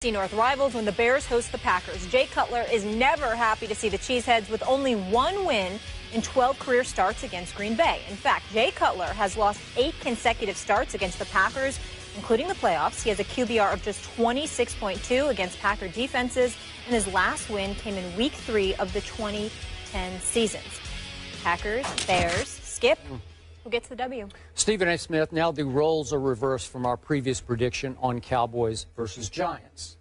North rivals when the Bears host the Packers. Jay Cutler is never happy to see the Cheeseheads with only one win in 12 career starts against Green Bay. In fact, Jay Cutler has lost 8 consecutive starts against the Packers, including the playoffs. He has a QBR of just 26.2 against Packer defenses, and his last win came in Week 3 of the 2010 seasons. Packers, Bears, Skip. Who gets the W? Stephen A. Smith, now the roles are reversed from our previous prediction on Cowboys versus Giants.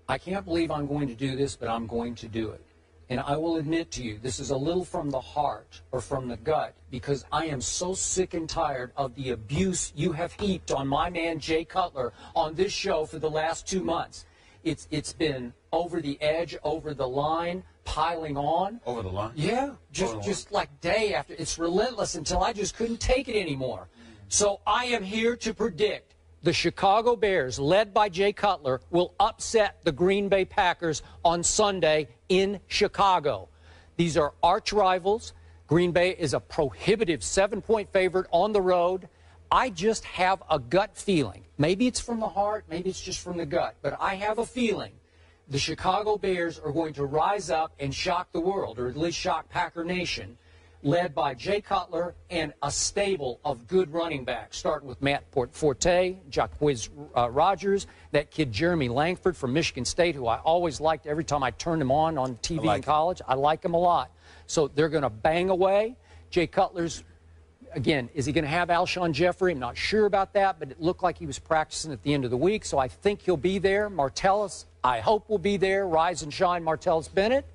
I can't believe I'm going to do this, but I'm going to do it. And I will admit to you, this is a little from the heart or from the gut, because I am so sick and tired of the abuse you have heaped on my man Jay Cutler on this show for the last 2 months. It's been over the edge, over the line, piling on. Over the line? Yeah, just like day after. It's relentless until I just couldn't take it anymore. So I am here to predict the Chicago Bears, led by Jay Cutler, will upset the Green Bay Packers on Sunday in Chicago. These are arch rivals. Green Bay is a prohibitive 7-point favorite on the road. I just have a gut feeling. Maybe it's from the heart, maybe it's just from the gut, but I have a feeling the Chicago Bears are going to rise up and shock the world, or at least shock Packer Nation, led by Jay Cutler and a stable of good running backs, starting with Matt Forte, Jacquizz Rodgers, that kid Jeremy Langford from Michigan State, who I always liked every time I turned him on TV in college. I like him a lot. So they're going to bang away. Jay Cutler's, again, is he going to have Alshon Jeffrey? I'm not sure about that, but it looked like he was practicing at the end of the week, so I think he'll be there. Martellus, I hope, will be there. Rise and shine, Martellus Bennett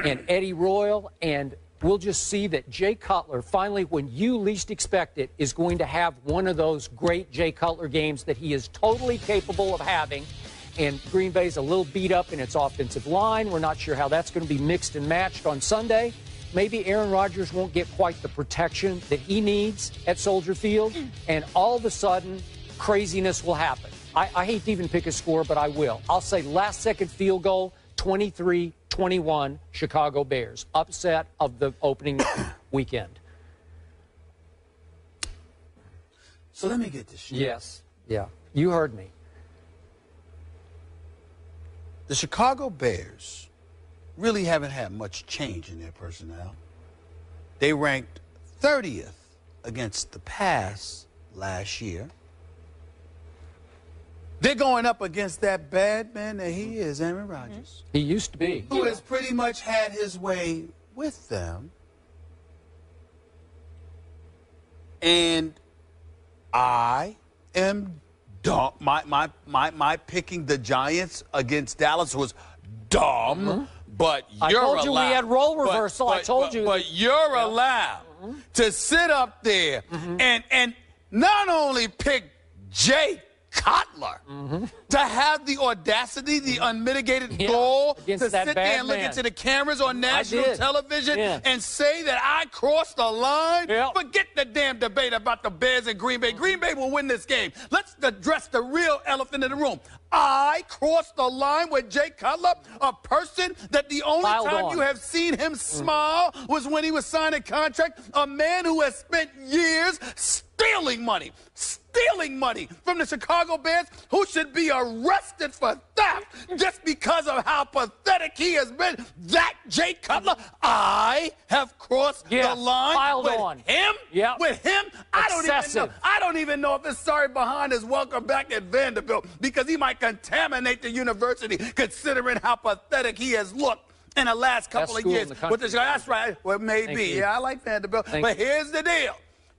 and Eddie Royal, and we'll just see that Jay Cutler, finally, when you least expect it, is going to have one of those great Jay Cutler games that he is totally capable of having. And Green Bay's a little beat up in its offensive line. We're not sure how that's going to be mixed and matched on Sunday. Maybe Aaron Rodgers won't get quite the protection that he needs at Soldier Field, and all of a sudden, craziness will happen. I hate to even pick a score, but I will. I'll say last-second field goal, 23-21, Chicago Bears. Upset of the opening weekend. So let me get this straight. Yes. Yeah. You heard me. The Chicago Bears really haven't had much change in their personnel. They ranked 30th against the pass last year. They're going up against that bad man that he is, Aaron Rodgers. He used to be. Who has pretty much had his way with them. And I am dumb. My picking the Giants against Dallas was dumb. But you're allowed. I told you we had role reversal. I told you. But you're allowed to sit up there and not only pick Jay Cutler to have the audacity, the unmitigated gall to sit there and look into the cameras on national television and say that I crossed the line. Forget the damn debate about the Bears and Green Bay. Green Bay will win this game. Let's address the real elephant in the room. I crossed the line with Jay Cutler, a person that the only time you have seen him smile was when he was signing a contract, a man who has spent years stealing money from the Chicago Bears, who should be arrested for theft just because of how pathetic he has been. That Jay Cutler, I have crossed the line with him. With him, I don't even know if it's sorry behind his welcome back at Vanderbilt, because he might contaminate the university considering how pathetic he has looked in the last couple of years. That's right. Well, maybe. Yeah, I like Vanderbilt. But here's the deal.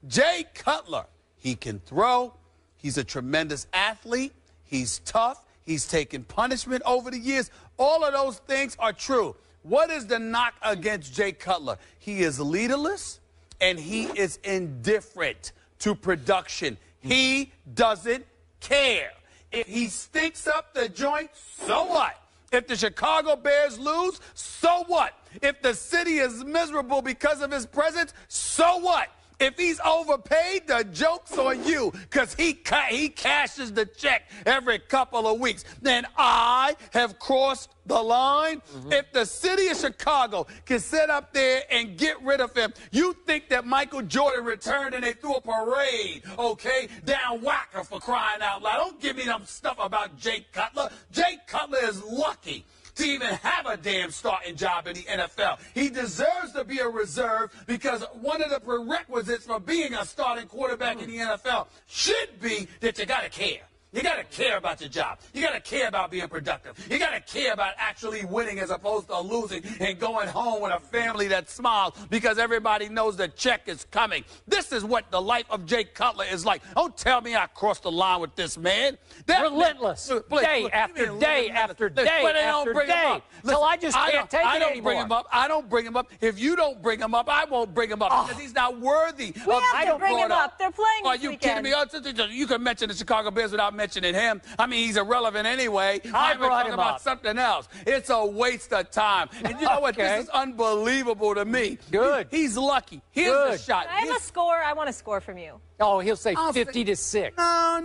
Jay Cutler, he can throw. He's a tremendous athlete. He's tough. He's taken punishment over the years. All of those things are true. What is the knock against Jay Cutler? He is leaderless, and he is indifferent to production. He doesn't care. If he stinks up the joint, so what? If the Chicago Bears lose, so what? If the city is miserable because of his presence, so what? If he's overpaid, the joke's on you, because he cashes the check every couple of weeks. Then I have crossed the line. If the city of Chicago can sit up there and get rid of him, you think that Michael Jordan returned and they threw a parade, okay, down Wacker, for crying out loud. Don't give me them stuff about Jay Cutler. Jay Cutler is lucky to even have a damn starting job in the NFL. He deserves to be a reserve, because one of the prerequisites for being a starting quarterback in the NFL should be that you got to care. You got to care about your job. You got to care about being productive. You got to care about actually winning as opposed to losing and going home with a family that smiles because everybody knows the check is coming. This is what the life of Jay Cutler is like. Don't tell me I crossed the line with this man. Relentless. Day after day after day after day. Till I just can't take it anymore. I don't bring him up. If you don't bring him up, I won't bring him up, because he's not worthy. We have to bring him up. They're playing this weekend. Are you kidding me? You can mention the Chicago Bears without mentioning him. I mean, he's irrelevant anyway. I brought him about up. Something else. It's a waste of time. And you know what? This is unbelievable to me. Good. He's lucky. Here's the shot. I have a score. I want a score from you. Oh, he'll say 50-6.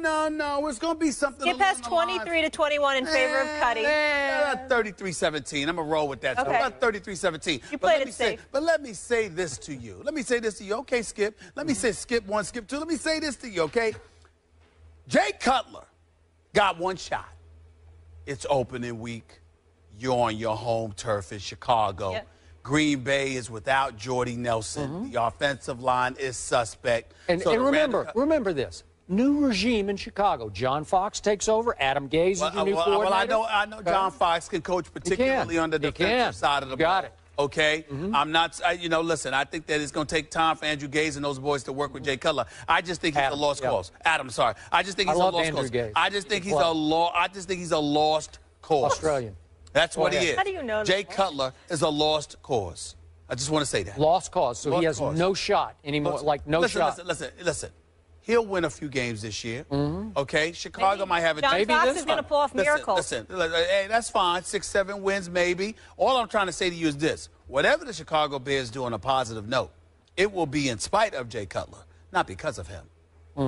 No. It's going to be something. Get past 23-21 in favor of Cuddy. 33-17. I'm going to roll with that. Okay. So about 33-17. You played it safe. But let me say this to you. Okay, Skip. Let me say skip one, skip two. Let me say this to you, okay? Jay Cutler got one shot. It's opening week. You're on your home turf in Chicago. Yep. Green Bay is without Jordy Nelson. The offensive line is suspect. And remember this. New regime in Chicago. John Fox takes over. Adam Gase is your new coordinator. Well, I know John Fox can coach, particularly on the defensive side of the ball. Got it. Okay? I'm not, listen, I think that it's going to take time for Andrew Gase and those boys to work with Jay Cutler. I just think he's a lost cause. Adam, sorry. I just think he's a lost cause. I just think he's a lost cause. Australian. That's what he is. How do you know that? Jay Cutler is a lost cause. I just want to say that. Lost cause. So he has no shot anymore. Listen. He'll win a few games this year. Okay? Chicago might have a John Fox is going to pull off miracles. Listen, hey, that's fine. 6-7 wins, maybe. All I'm trying to say to you is this. Whatever the Chicago Bears do on a positive note, it will be in spite of Jay Cutler, not because of him.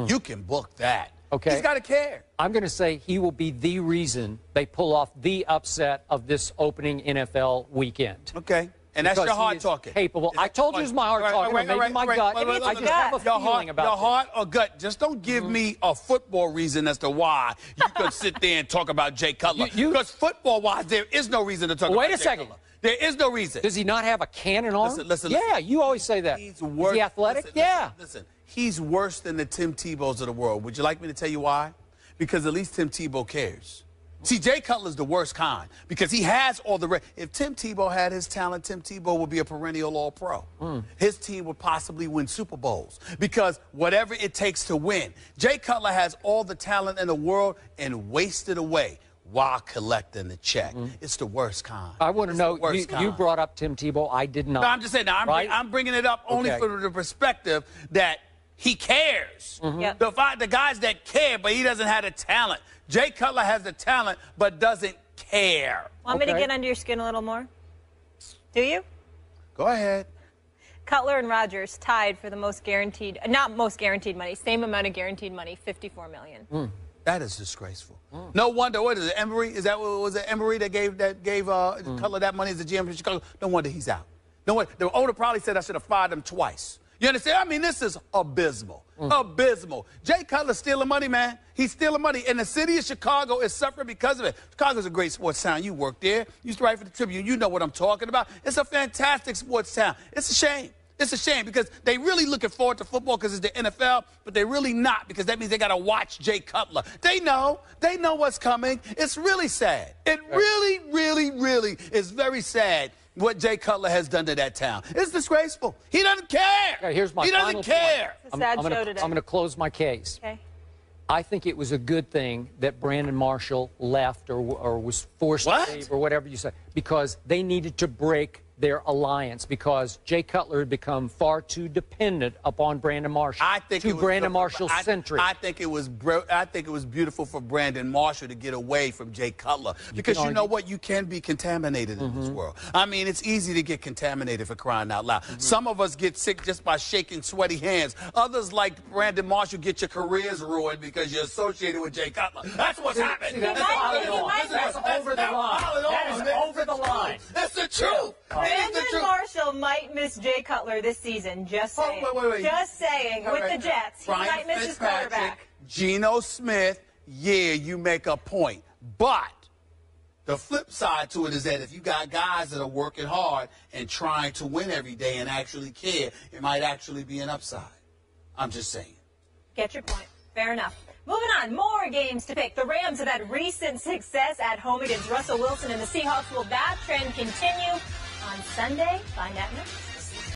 You can book that. Okay. He's got to care. I'm going to say he will be the reason they pull off the upset of this opening NFL weekend. Okay. And that's your heart talking. Capable. I told you it's my heart talking, or maybe my gut. I just have a feeling about it. Your heart or gut. Just don't give me a football reason as to why you could sit there and talk about Jay Cutler. Because football-wise, there is no reason to talk about Jay Cutler. Wait a second. There is no reason. Does he not have a cannon arm? Listen. Yeah, you always say that. Is he athletic? Listen. He's worse than the Tim Tebows of the world. Would you like me to tell you why? Because at least Tim Tebow cares. See, Jay Cutler's the worst kind because he has all the... If Tim Tebow had his talent, Tim Tebow would be a perennial All-Pro. His team would possibly win Super Bowls because whatever it takes to win. Jay Cutler has all the talent in the world and wasted away while collecting the check. It's the worst kind. I want to know, you brought up Tim Tebow. I did not. No, I'm just saying, I'm bringing it up only from the perspective that he cares. The guys that care, but he doesn't have the talent. Jay Cutler has the talent, but doesn't care. Want me to get under your skin a little more? Do you? Go ahead. Cutler and Rodgers tied for the most guaranteed, not most guaranteed money, same amount of guaranteed money, $54 million. That is disgraceful. No wonder. What is it, Emery? Is that what was it? Emery that gave Cutler that money as a GM for Chicago? No wonder he's out. No wonder. The owner probably said I should have fired him twice. You understand? I mean, this is abysmal. Abysmal. Jay Cutler's stealing money, man. He's stealing money. And the city of Chicago is suffering because of it. Chicago's a great sports town. You work there. You used to write for the Tribune. You know what I'm talking about. It's a fantastic sports town. It's a shame. It's a shame because they really looking forward to football because it's the NFL, but they're really not because that means they got to watch Jay Cutler. They know. They know what's coming. It's really sad. It really, really, really is very sad what Jay Cutler has done to that town. It's disgraceful. He doesn't care. Okay, here's my final point. He doesn't care. It's a sad show today. I'm going to close my case. Okay. I think it was a good thing that Brandon Marshall left or was forced to leave or whatever you say because they needed to break their alliance because Jay Cutler had become far too dependent upon Brandon Marshall. I think too Brandon Marshall-centric. I think it was beautiful for Brandon Marshall to get away from Jay Cutler because you know what? You can be contaminated in this world. I mean, it's easy to get contaminated, for crying out loud. Some of us get sick just by shaking sweaty hands. Others, like Brandon Marshall, get your careers ruined because you're associated with Jay Cutler. That's what's happening. That's over the line. That is over the line. That's the truth. Brandon Marshall might miss Jay Cutler this season. Just saying. Wait. Just saying. With the Jets, he might miss his quarterback. Geno Smith, yeah, you make a point. But the flip side to it is that if you got guys that are working hard and trying to win every day and actually care, it might actually be an upside. I'm just saying. Get your point. Fair enough. Moving on, more games to pick. The Rams have had recent success at home against Russell Wilson and the Seahawks. Will that trend continue on Sunday? Find out next.